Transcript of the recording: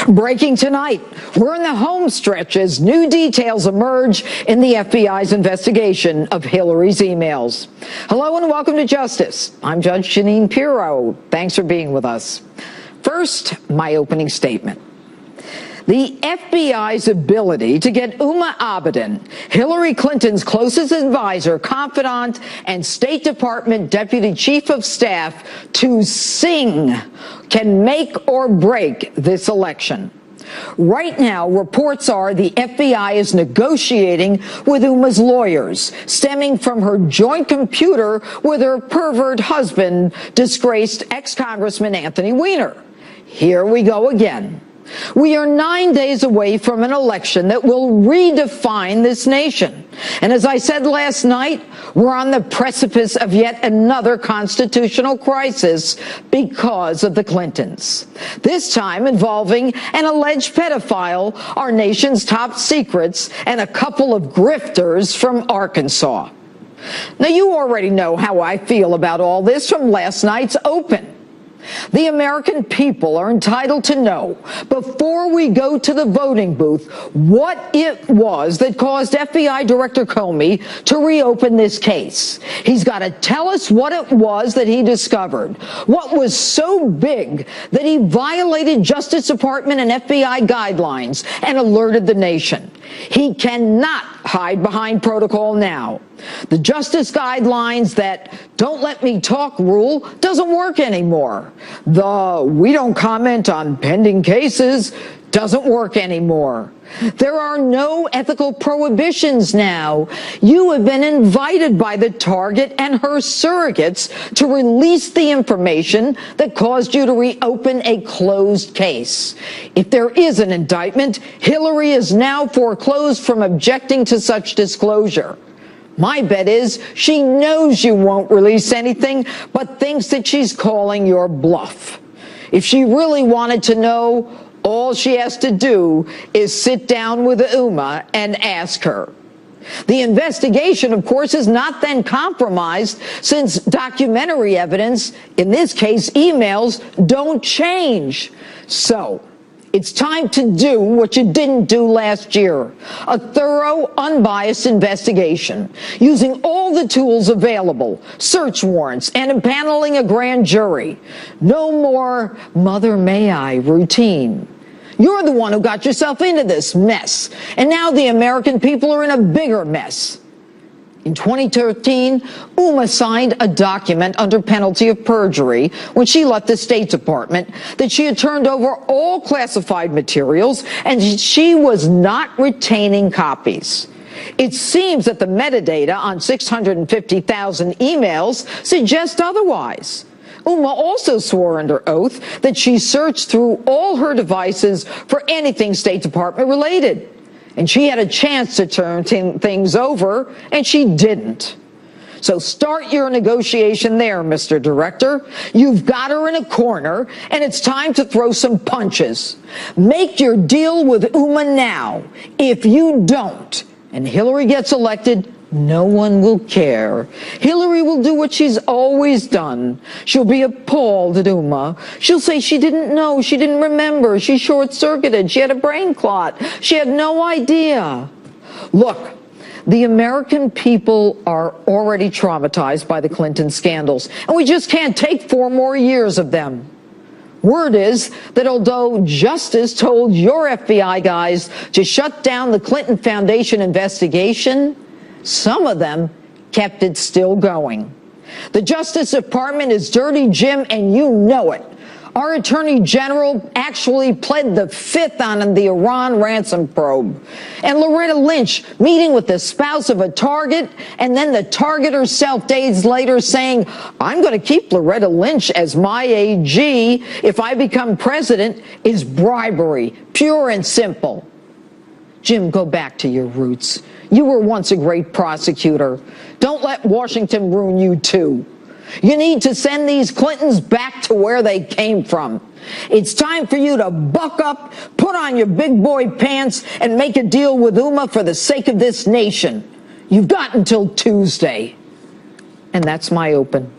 Breaking tonight, we're in the home stretch as new details emerge in the FBI's investigation of Hillary's emails. Hello and welcome to Justice. I'm Judge Jeanine Pirro. Thanks for being with us. First, my opening statement. The FBI's ability to get Huma Abedin, Hillary Clinton's closest advisor, confidant, and State Department Deputy Chief of Staff to sing can make or break this election. Right now, reports are the FBI is negotiating with Huma's lawyers, stemming from her joint computer with her pervert husband, disgraced ex-Congressman Anthony Weiner. Here we go again. We are 9 days away from an election that will redefine this nation. And as I said last night, we're on the precipice of yet another constitutional crisis because of the Clintons. This time involving an alleged pedophile, our nation's top secrets, and a couple of grifters from Arkansas. Now, you already know how I feel about all this from last night's Open. The American people are entitled to know, before we go to the voting booth, what it was that caused FBI Director Comey to reopen this case. He's got to tell us what it was that he discovered, what was so big that he violated Justice Department and FBI guidelines and alerted the nation. He cannot hide behind protocol now. The justice guidelines that don't let me talk rule doesn't work anymore. The we don't comment on pending cases doesn't work anymore. There are no ethical prohibitions now. You have been invited by the target and her surrogates to release the information that caused you to reopen a closed case. If there is an indictment, Hillary is now foreclosed from objecting to such disclosure. My bet is she knows you won't release anything, but thinks that she's calling your bluff. If she really wanted to know, all she has to do is sit down with Huma and ask her. The investigation, of course, is not then compromised since documentary evidence, in this case emails, don't change. So it's time to do what you didn't do last year, a thorough, unbiased investigation, using all the tools available, search warrants, and impaneling a grand jury. No more Mother May I routine. You're the one who got yourself into this mess, and now the American people are in a bigger mess. In 2013, Huma signed a document under penalty of perjury when she left the State Department that she had turned over all classified materials and she was not retaining copies. It seems that the metadata on 650,000 emails suggest otherwise. Huma also swore under oath that she searched through all her devices for anything State Department related. And she had a chance to turn things over, and she didn't. So start your negotiation there, Mr. Director. You've got her in a corner, and it's time to throw some punches. Make your deal with Huma now. If you don't, and Hillary gets elected, no one will care. Hillary will do what she's always done. She'll be appalled at Huma. She'll say she didn't know, she didn't remember, she short-circuited, she had a brain clot, she had no idea. Look, the American people are already traumatized by the Clinton scandals, and we just can't take 4 more years of them. Word is that although Justice told your FBI guys to shut down the Clinton Foundation investigation, some of them kept it still going. The Justice Department is dirty, Jim, and you know it. Our Attorney General actually pled the fifth on the Iran ransom probe. And Loretta Lynch meeting with the spouse of a target, and then the target herself days later saying, I'm going to keep Loretta Lynch as my AG if I become president, is bribery, pure and simple. Jim, go back to your roots. You were once a great prosecutor. Don't let Washington ruin you, too. You need to send these Clintons back to where they came from. It's time for you to buck up, put on your big boy pants, and make a deal with Huma for the sake of this nation. You've got until Tuesday. And that's my open.